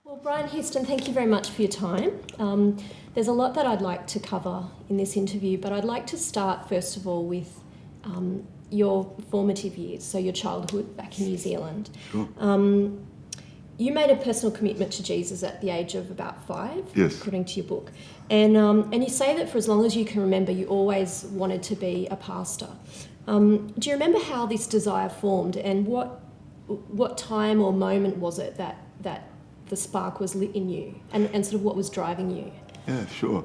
Well, Brian Houston, thank you very much for your time. There's a lot that I'd like to cover in this interview, but I'd like to start first of all with your formative years, so your childhood back in New Zealand. Sure. You made a personal commitment to Jesus at the age of about 5, Yes. according to your book. And you say that for as long as you can remember, you always wanted to be a pastor. Do you remember how this desire formed, and what time or moment was it that the spark was lit in you, and sort of what was driving you? Yeah, sure.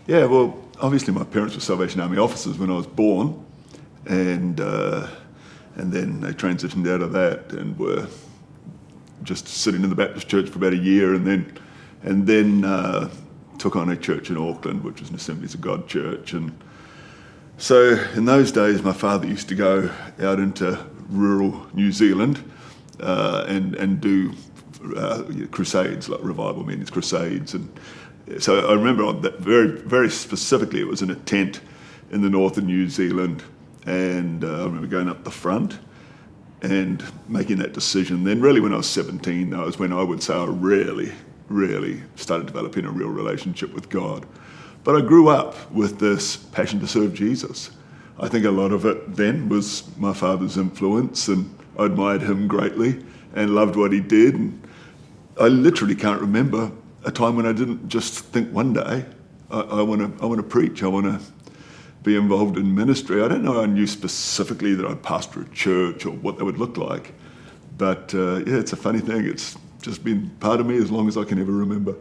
Yeah, well, obviously my parents were Salvation Army officers when I was born, and then they transitioned out of that and were just sitting in the Baptist church for about a year, and then took on a church in Auckland, which was an Assemblies of God church. And so in those days, my father used to go out into rural New Zealand and do crusades, like revival meetings, crusades. And so I remember that very, very specifically, it was in a tent in the north of New Zealand, and I remember going up the front and making that decision. Then really when I was 17, that was when I would say I really started developing a real relationship with God. But I grew up with this passion to serve Jesus. I think a lot of it then was my father's influence, and I admired him greatly and loved what he did. And I literally can't remember a time when I didn't just think one day, I want to preach, I want to be involved in ministry. I don't know I knew specifically that I'd pastor a church or what that would look like. But yeah, it's a funny thing. It's just been part of me as long as I can ever remember.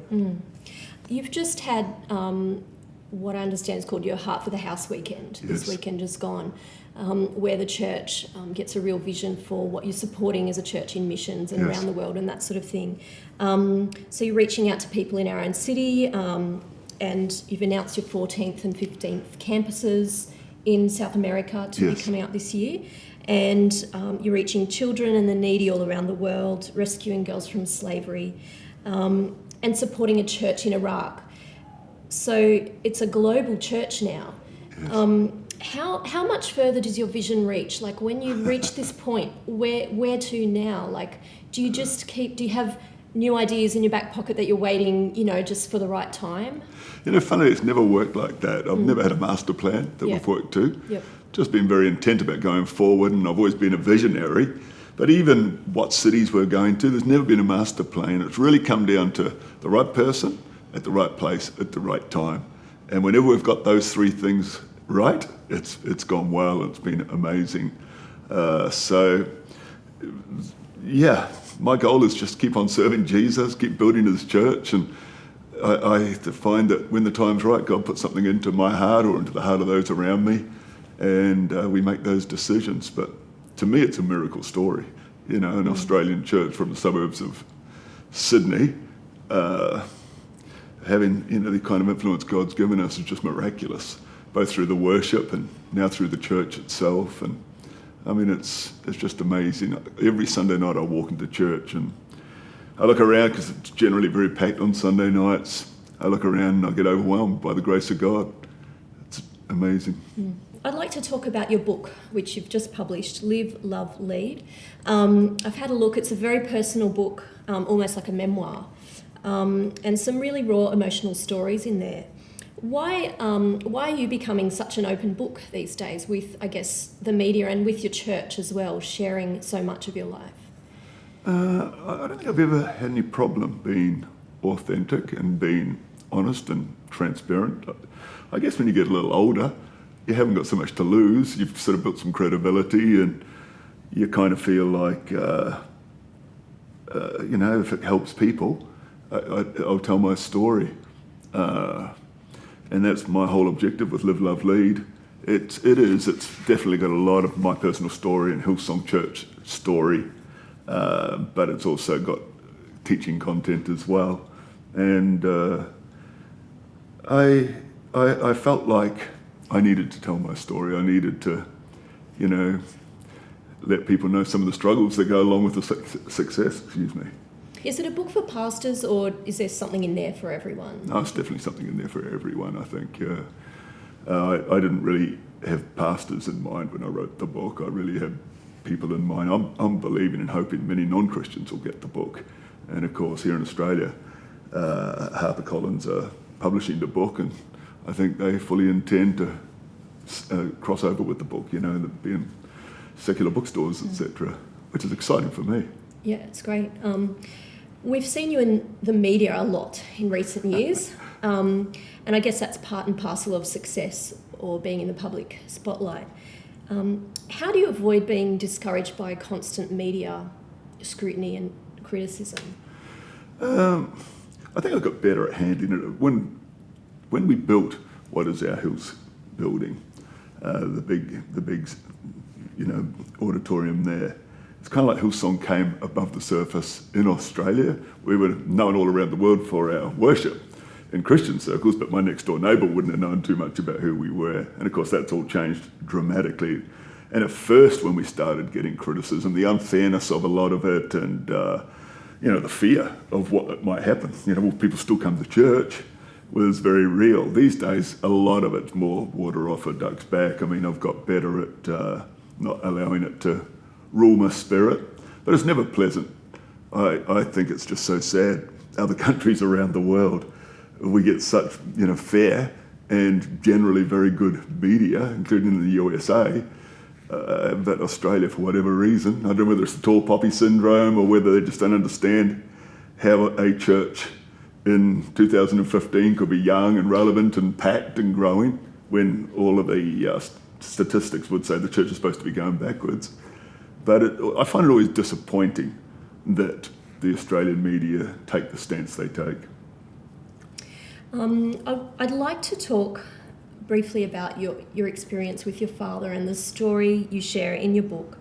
You've just had what I understand is called your Heart for the House weekend. Yes. This weekend just gone, where the church gets a real vision for what you're supporting as a church in missions and Yes. around the world and that sort of thing. So you're reaching out to people in our own city, and you've announced your 14th and 15th campuses in South America to Yes. be coming out this year. And you're reaching children and the needy all around the world, rescuing girls from slavery, and supporting a church in Iraq. So it's a global church now. Yes. How much further does your vision reach? Like when you reach this point, where to now? Like, do you have new ideas in your back pocket that you're waiting, just for the right time? Funny, it's never worked like that. I've never had a master plan that Yeah. we've worked to. Yep. Just been very intent about going forward, and I've always been a visionary. But even what cities we're going to, there's never been a master plan. It's really come down to the right person at the right place at the right time. And whenever we've got those three things right, it's gone well. It's been amazing. So, yeah, my goal is just keep on serving Jesus, keep building His church, and I find that when the time's right, God puts something into my heart or into the heart of those around me, and we make those decisions. But to me, it's a miracle story. An Australian church from the suburbs of Sydney, having the kind of influence God's given us is just miraculous, both through the worship and now through the church itself. And I mean, it's just amazing. Every Sunday night I walk into church and I look around, because it's generally very packed on Sunday nights. I look around and I get overwhelmed by the grace of God. It's amazing. I'd like to talk about your book, which you've just published, Live, Love, Lead. I've had a look. It's a very personal book, almost like a memoir, and some really raw emotional stories in there. Why are you becoming such an open book these days with, I guess, the media and with your church as well, sharing so much of your life? I don't think I've ever had any problem being authentic and being honest and transparent. I guess when you get a little older, you haven't got so much to lose. You've sort of built some credibility, and you kind of feel like, if it helps people, I'll tell my story. And that's my whole objective with Live, Love, Lead. It's definitely got a lot of my personal story and Hillsong Church story, but it's also got teaching content as well. And I felt like I needed to tell my story. I needed to, let people know some of the struggles that go along with the success. Is it a book for pastors, or is there something in there for everyone? No, it's definitely something in there for everyone, I think. I didn't really have pastors in mind when I wrote the book. I really had people in mind. I'm believing and hoping many non-Christians will get the book. And of course, here in Australia, HarperCollins are publishing the book, and I think they fully intend to cross over with the book, be in secular bookstores, etc., which is exciting for me. Yeah, it's great. We've seen you in the media a lot in recent years, and I guess that's part and parcel of success or being in the public spotlight. How do you avoid being discouraged by constant media scrutiny and criticism? I think I got better at handling it. When we built what is our Hills building, the big auditorium there, it's kind of like Hillsong came above the surface in Australia. We were known all around the world for our worship in Christian circles, but my next door neighbour wouldn't have known too much about who we were. And of course, that's all changed dramatically. And at first, when we started getting criticism, the unfairness of a lot of it, and the fear of what might happen, will people still come to church, was very real. These days, a lot of it's more water off a duck's back. I mean, I've got better at not allowing it to rule my spirit, but it's never pleasant. I think it's just so sad. Other countries around the world, we get such fair and generally very good media, including in the USA. But Australia, for whatever reason, I don't know whether it's the tall poppy syndrome or whether they just don't understand how a church in 2015 could be young and relevant and packed and growing when all of the statistics would say the church is supposed to be going backwards. But I find it always disappointing that the Australian media take the stance they take. I'd like to talk briefly about your experience with your father and the story you share in your book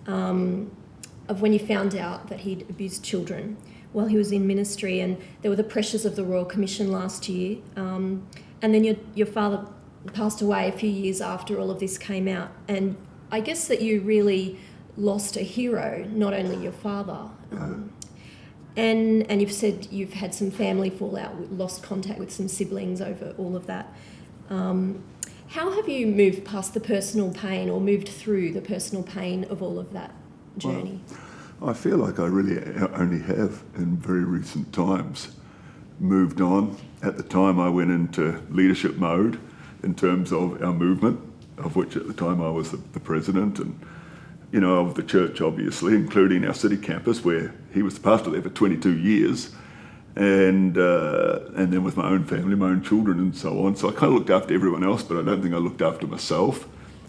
of when you found out that he'd abused children while he was in ministry, and there were the pressures of the Royal Commission last year, and then your father passed away a few years after all of this came out, and I guess that you really lost a hero, not only your father, and you've said you've had some family fallout, lost contact with some siblings over all of that. How have you moved past the personal pain or moved through the personal pain of all of that journey? Well, I feel like I really only have in very recent times moved on. At the time I went into leadership mode in terms of our movement, of which at the time I was the president, and of the church obviously, including our city campus where he was the pastor there for 22 years. And then with my own family, my own children and so on. So I kind of looked after everyone else, but I don't think I looked after myself.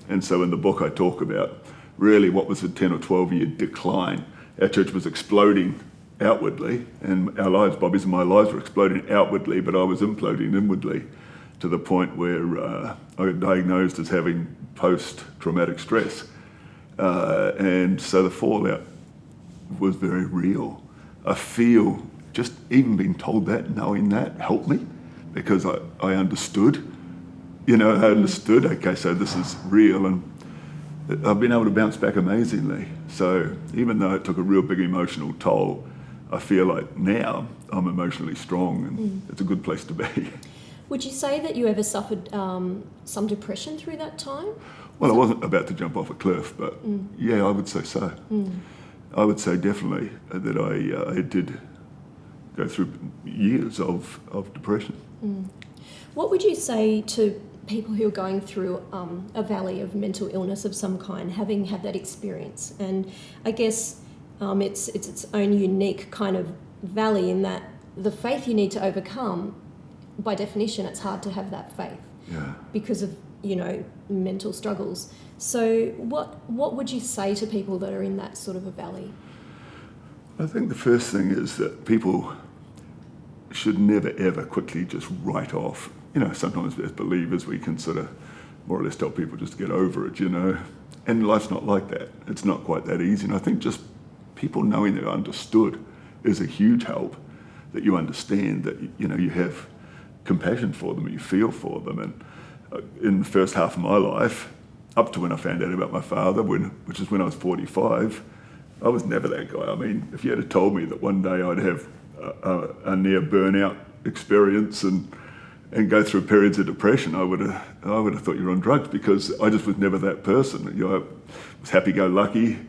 And so in the book I talk about really what was a 10 or 12 year decline. Our church was exploding outwardly, and our lives, Bobby's and my lives, were exploding outwardly, but I was imploding inwardly to the point where I got diagnosed as having post-traumatic stress. And so the fallout was very real. I feel just even being told that, knowing that, helped me because I understood. I understood, okay, so this is real, and I've been able to bounce back amazingly. So even though it took a real big emotional toll, I feel like now I'm emotionally strong, and it's a good place to be. Would you say that you ever suffered some depression through that time? Well, I wasn't about to jump off a cliff, but yeah, I would say so. I would say definitely that I did go through years of depression. What would you say to people who are going through a valley of mental illness of some kind, having had that experience? And I guess it's its own unique kind of valley in that the faith you need to overcome, by definition, it's hard to have that faith because of mental struggles. So what would you say to people that are in that sort of a valley? I think the first thing is that people should never ever quickly just write off. Sometimes as believers we can sort of more or less tell people just to get over it, and life's not like that. It's not quite that easy, and I think just people knowing they're understood is a huge help, that you understand that you have compassion for them, you feel for them. And in the first half of my life, up to when I found out about my father, which is when I was 45, I was never that guy. I mean, if you had told me that one day I'd have a near burnout experience and go through periods of depression, I would have thought you were on drugs, because I just was never that person. I was happy-go-lucky,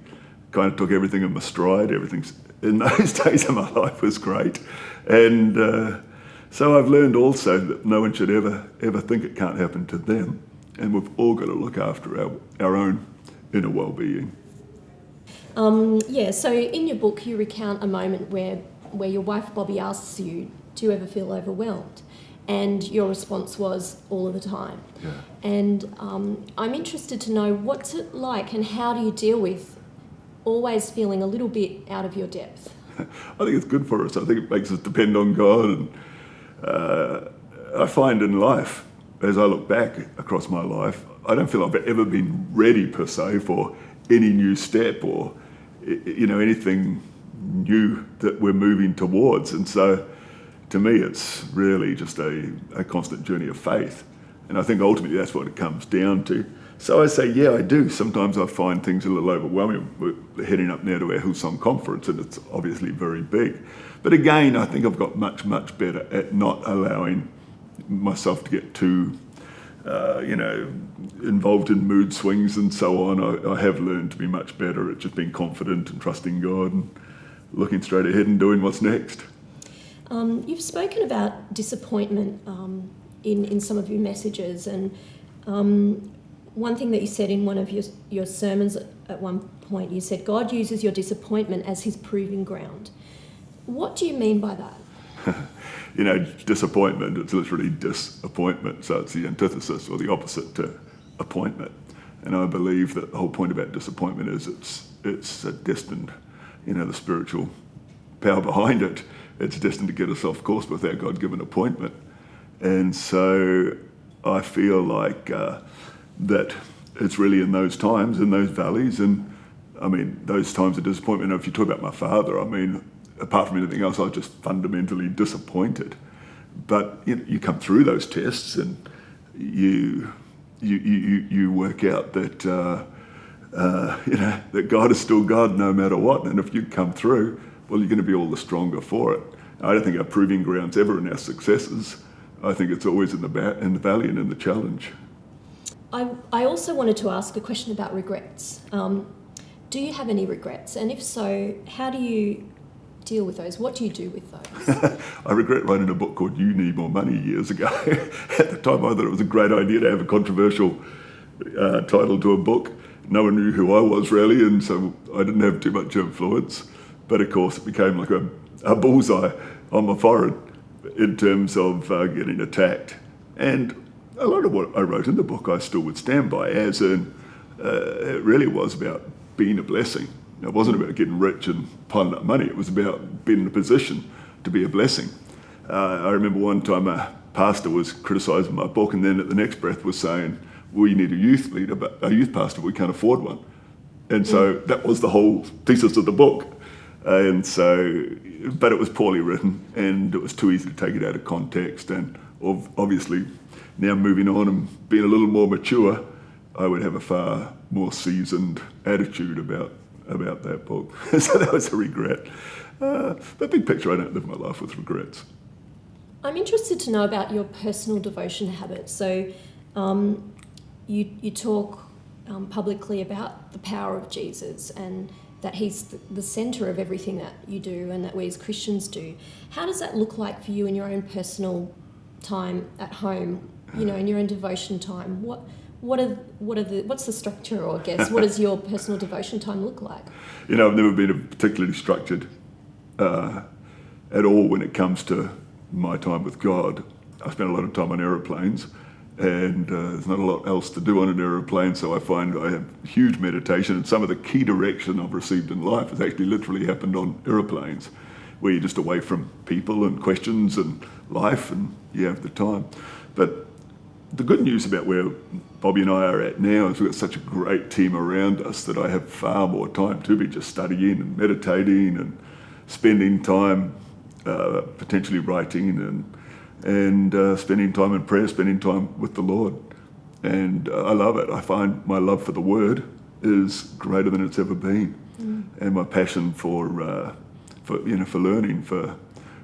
kind of took everything in my stride. Everything in those days of my life was great. And so I've learned also that no one should ever think it can't happen to them. And we've all got to look after our own inner well-being. So in your book you recount a moment where your wife Bobby asks you, do you ever feel overwhelmed? And your response was, all of the time. Yeah. And I'm interested to know, what's it like and how do you deal with always feeling a little bit out of your depth? I think it's good for us. I think it makes us depend on God. And I find in life, as I look back across my life, I don't feel I've ever been ready per se for any new step or anything new that we're moving towards. And so to me, it's really just a constant journey of faith. And I think ultimately that's what it comes down to. So I say, yeah, I do. Sometimes I find things a little overwhelming. We're heading up now to our Hillsong conference, and it's obviously very big. But again, I think I've got much, much better at not allowing myself to get too, involved in mood swings and so on. I have learned to be much better at just being confident and trusting God and looking straight ahead and doing what's next. You've spoken about disappointment in some of your messages, and one thing that you said in one of your sermons at one point, you said God uses your disappointment as his proving ground. What do you mean by that? Disappointment, it's literally disappointment. So it's the antithesis or the opposite to appointment. And I believe that the whole point about disappointment is it's destined, the spiritual power behind it. It's destined to get us off course with our God-given appointment. And so I feel like that it's really in those times, in those valleys, and those times of disappointment. If you talk about my father, apart from anything else, I was just fundamentally disappointed. But you come through those tests and you work out that that God is still God no matter what. And if you come through, well, you're going to be all the stronger for it. I don't think our proving ground's ever in our successes. I think it's always in the valley and in the challenge. I also wanted to ask a question about regrets. Do you have any regrets? And if so, how do you deal with those? What do you do with those? I regret writing a book called You Need More Money years ago. At the time, I thought it was a great idea to have a controversial title to a book. No one knew who I was really, and so I didn't have too much influence. But of course, it became like a bullseye on my forehead in terms of getting attacked. And a lot of what I wrote in the book I still would stand by, as in it really was about being a blessing. It wasn't about getting rich and piling up money. It was about being in a position to be a blessing. I remember one time a pastor was criticising my book, and then at the next breath was saying, we need a youth leader, but a youth pastor, we can't afford one. And so that was the whole thesis of the book. And so, but it was poorly written, and it was too easy to take it out of context. And obviously, now moving on and being a little more mature, I would have a far more seasoned attitude about that book. So that was a regret. But big picture, I don't live my life with regrets. I'm interested to know about your personal devotion habits. So you talk publicly about the power of Jesus and that he's the centre of everything that you do and that we as Christians do. How does that look like for you in your own personal time at home, in your own devotion time? What's the structure, or I guess, what does your personal devotion time look like? I've never been particularly structured at all when it comes to my time with God. I spend a lot of time on aeroplanes, and there's not a lot else to do on an aeroplane, so I find I have huge meditation, and some of the key direction I've received in life has actually literally happened on aeroplanes, where you're just away from people and questions and life, and you have the time. But the good news about where Bobby and I are at now is we've got such a great team around us that I have far more time to be just studying and meditating and spending time potentially writing and spending time in prayer, spending time with the Lord. And I love it. I find my love for the Word is greater than it's ever been. And my passion for learning, for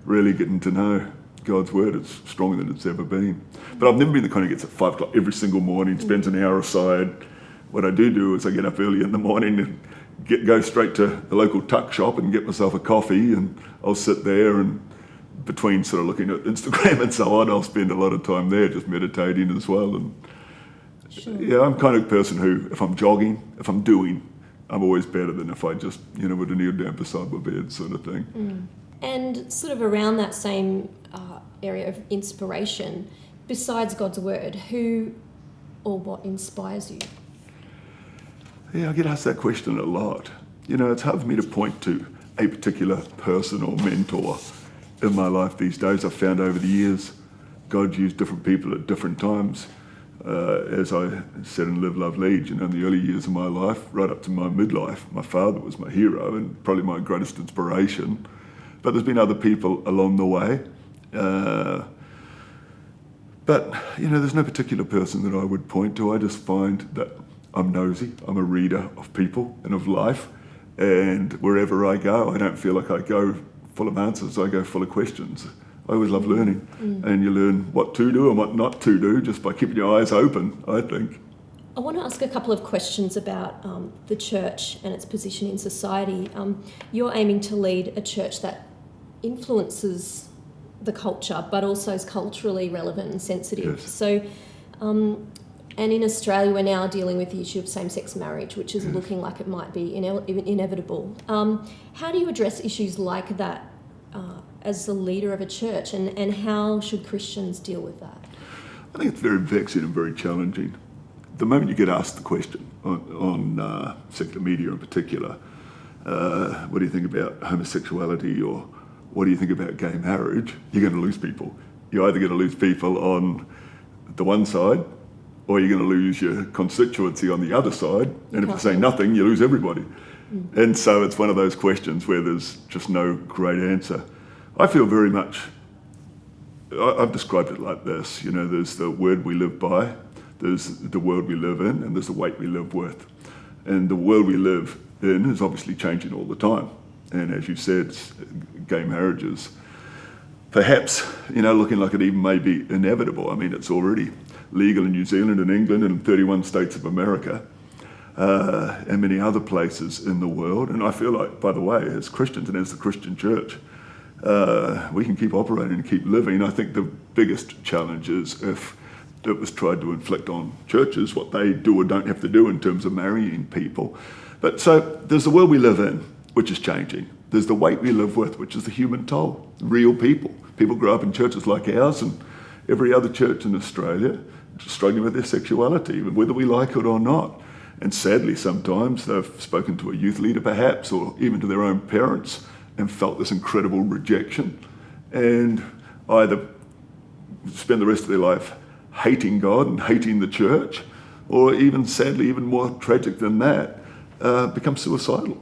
really getting to know God's Word is stronger than it's ever been. But I've never been the kind who gets at 5 o'clock every single morning, spends an hour aside. What I do is I get up early in the morning and go straight to the local tuck shop and get myself a coffee, and I'll sit there, and between sort of looking at Instagram and so on, I'll spend a lot of time there just meditating as well. And Sure. yeah, I'm kind of person who, if I'm jogging, if I'm doing, I'm always better than if I just, would kneel down beside my bed sort of thing. And sort of around that same area of inspiration, besides God's word, who or what inspires you? Yeah, I get asked that question a lot. It's hard for me to point to a particular person or mentor in my life these days. I've found over the years, God used different people at different times. As I said in Live, Love, Lead, in the early years of my life, right up to my midlife, my father was my hero and probably my greatest inspiration. But there's been other people along the way. But there's no particular person that I would point to. I just find that I'm nosy. I'm a reader of people and of life. And wherever I go, I don't feel like I go full of answers. I go full of questions. I always love learning. And you learn what to do and what not to do just by keeping your eyes open, I think. I want to ask a couple of questions about the church and its position in society. You're aiming to lead a church that influences the culture, but also is culturally relevant and sensitive. Yes. So, and in Australia, we're now dealing with the issue of same-sex marriage, which is looking like it might be inevitable. How do you address issues like that as the leader of a church, and how should Christians deal with that? I think it's very vexing and very challenging. The moment you get asked the question on secular media in particular, what do you think about homosexuality, or what do you think about gay marriage, you're going to lose people. You're either going to lose people on the one side, or you're going to lose your constituency on the other side. And if you say nothing, you lose everybody. And so it's one of those questions where there's just no great answer. I feel very much, I've described it like this, there's the word we live by, there's the world we live in, and there's the weight we live with. And the world we live in is obviously changing all the time. And as you said, gay marriages, perhaps, looking like it even may be inevitable. I mean, it's already legal in New Zealand and England and in 31 states of America, and many other places in the world. And I feel like, by the way, as Christians and as the Christian church, we can keep operating and keep living. I think the biggest challenge is if it was tried to inflict on churches what they do or don't have to do in terms of marrying people. But so there's the world we live in, which is changing. There's the weight we live with, which is the human toll, real people. People grow up in churches like ours and every other church in Australia struggling with their sexuality, whether we like it or not. And sadly, sometimes they've spoken to a youth leader perhaps, or even to their own parents, and felt this incredible rejection, and either spend the rest of their life hating God and hating the church, or even sadly, even more tragic than that, become suicidal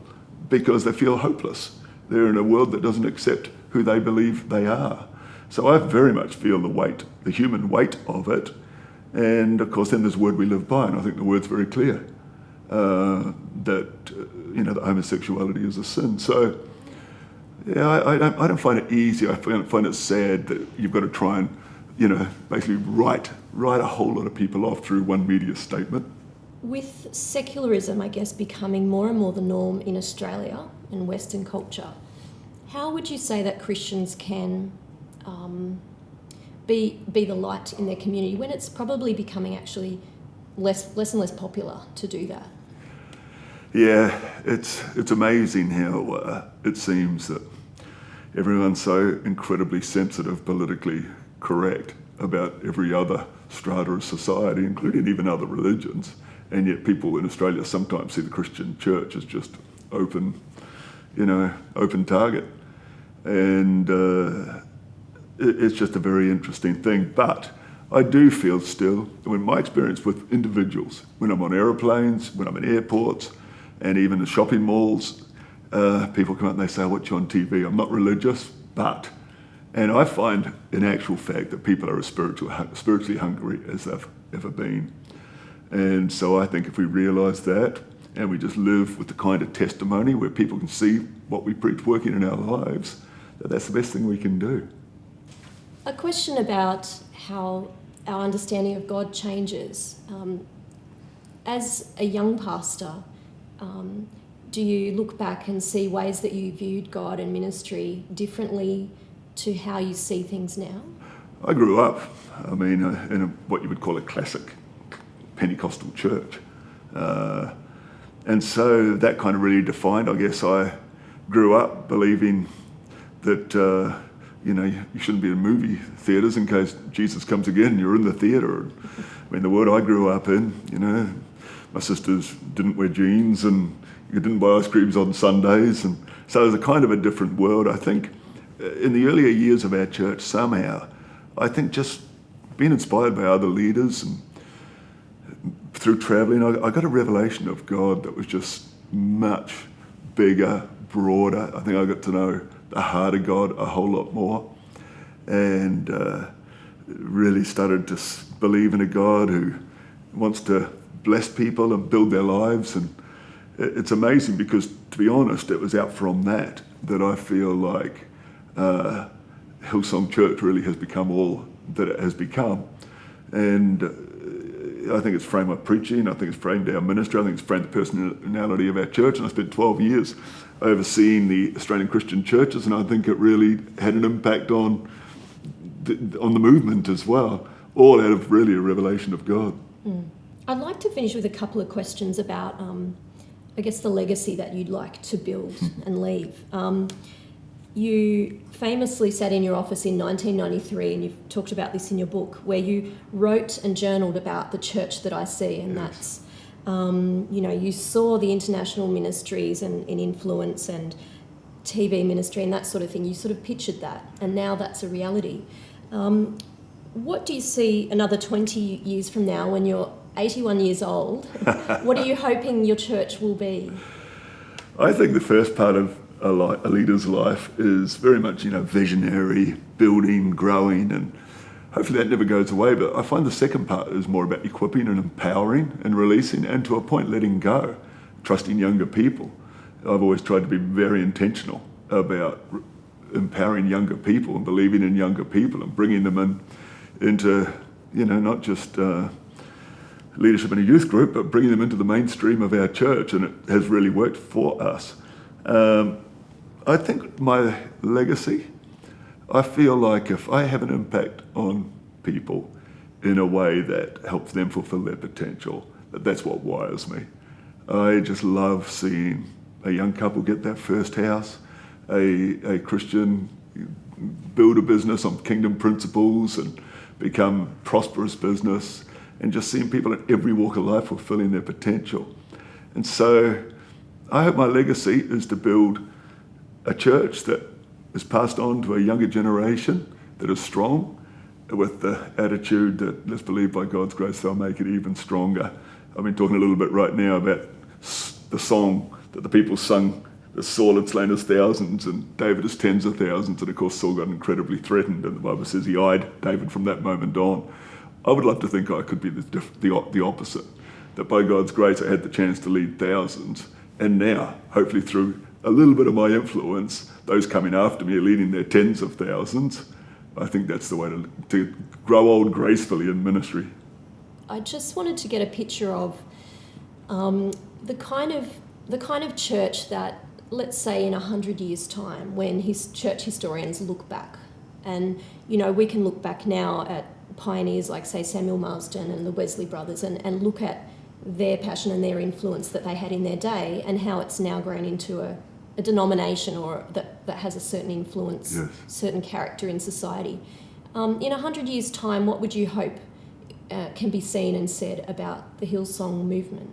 because they feel hopeless. They're in a world that doesn't accept who they believe they are. So I very much feel the weight, the human weight of it. And of course, then there's the word we live by, and I think the word's very clear that that homosexuality is a sin. So yeah, I don't find it easy. I find it sad that you've got to try and basically write a whole lot of people off through one media statement. With secularism, I guess, becoming more and more the norm in Australia and Western culture, how would you say that Christians can be the light in their community when it's probably becoming actually less and less popular to do that? Yeah, it's amazing how it seems that everyone's so incredibly sensitive, politically correct about every other strata of society, including even other religions. And yet people in Australia sometimes see the Christian church as just open target. And it's just a very interesting thing. But I do feel still, in my experience with individuals, when I'm on aeroplanes, when I'm in airports, and even the shopping malls, people come up and they say, "What's you on TV?" I'm not religious, but, and I find in actual fact that people are as spiritually hungry as they've ever been. And so I think if we realise that, and we just live with the kind of testimony where people can see what we preach working in our lives, that's the best thing we can do. A question about how our understanding of God changes. As a young pastor, do you look back and see ways that you viewed God and ministry differently to how you see things now? I grew up, in what you would call a classic Pentecostal church. And so that kind of really defined, I guess, I grew up believing that, you shouldn't be in movie theatres in case Jesus comes again and you're in the theatre. The world I grew up in, my sisters didn't wear jeans and you didn't buy ice creams on Sundays. And so it was a kind of a different world. I think in the earlier years of our church, somehow, I think just being inspired by other leaders and through travelling, I got a revelation of God that was just much bigger, broader. I think I got to know the heart of God a whole lot more, and really started to believe in a God who wants to bless people and build their lives. And it's amazing because, to be honest, it was out from that I feel like Hillsong Church really has become all that it has become. And I think it's framed my preaching, I think it's framed our ministry, I think it's framed the personality of our church. And I spent 12 years overseeing the Australian Christian churches, and I think it really had an impact on the movement as well, all out of really a revelation of God. I'd like to finish with a couple of questions about, the legacy that you'd like to build and leave. You famously sat in your office in 1993, and you've talked about this in your book, where you wrote and journaled about the church that I see, and Yes. that's, you saw the international ministries and in influence and TV ministry and that sort of thing. You sort of pictured that, and now that's a reality. What do you see another 20 years from now when you're 81 years old? What are you hoping your church will be? I think the first part of a leader's life is very much, visionary, building, growing, and hopefully that never goes away. But I find the second part is more about equipping and empowering and releasing, and to a point letting go, trusting younger people. I've always tried to be very intentional about empowering younger people and believing in younger people and bringing them into, not just leadership in a youth group, but bringing them into the mainstream of our church, and it has really worked for us. I think my legacy, I feel like if I have an impact on people in a way that helps them fulfill their potential, that's what wires me. I just love seeing a young couple get their first house, a Christian build a business on kingdom principles and become prosperous business, and just seeing people in every walk of life fulfilling their potential. And so I hope my legacy is to build a church that is passed on to a younger generation that is strong, with the attitude that let's believe by God's grace they'll make it even stronger. I've been talking a little bit right now about the song that the people sung, that Saul had slain his thousands and David his tens of thousands, and of course Saul got incredibly threatened, and the Bible says he eyed David from that moment on. I would love to think I could be the opposite, that by God's grace I had the chance to lead thousands, and now, hopefully through a little bit of my influence, those coming after me are leading their tens of thousands. I think that's the way to grow old gracefully in ministry. I just wanted to get a picture of the kind of church that, let's say in 100 years' time, when his church historians look back, and we can look back now at pioneers like, say, Samuel Marsden and the Wesley brothers, and look at their passion and their influence that they had in their day, and how it's now grown into a denomination or that has a certain influence, Yes. certain character in society. In 100 years' time, what would you hope can be seen and said about the Hillsong movement?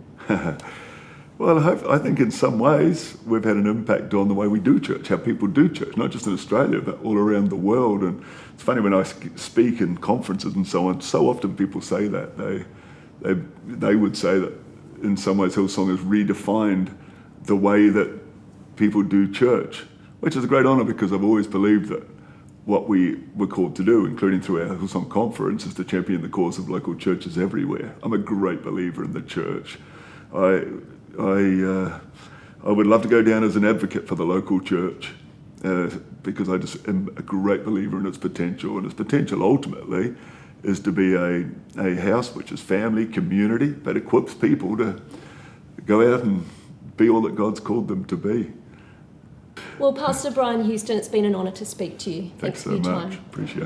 Well, I think in some ways we've had an impact on the way we do church, how people do church, not just in Australia, but all around the world. And it's funny, when I speak in conferences and so on, so often people say that. They would say that in some ways Hillsong has redefined the way that people do church, which is a great honour, because I've always believed that what we were called to do, including through our Hillsong conference, is to champion the cause of local churches everywhere. I'm a great believer in the church. I would love to go down as an advocate for the local church, because I just am a great believer in its potential, and its potential ultimately is to be a house which is family, community, but equips people to go out and be all that God's called them to be. Well, Pastor Brian Houston, it's been an honour to speak to you. Thanks For so your much. time. Appreciate it.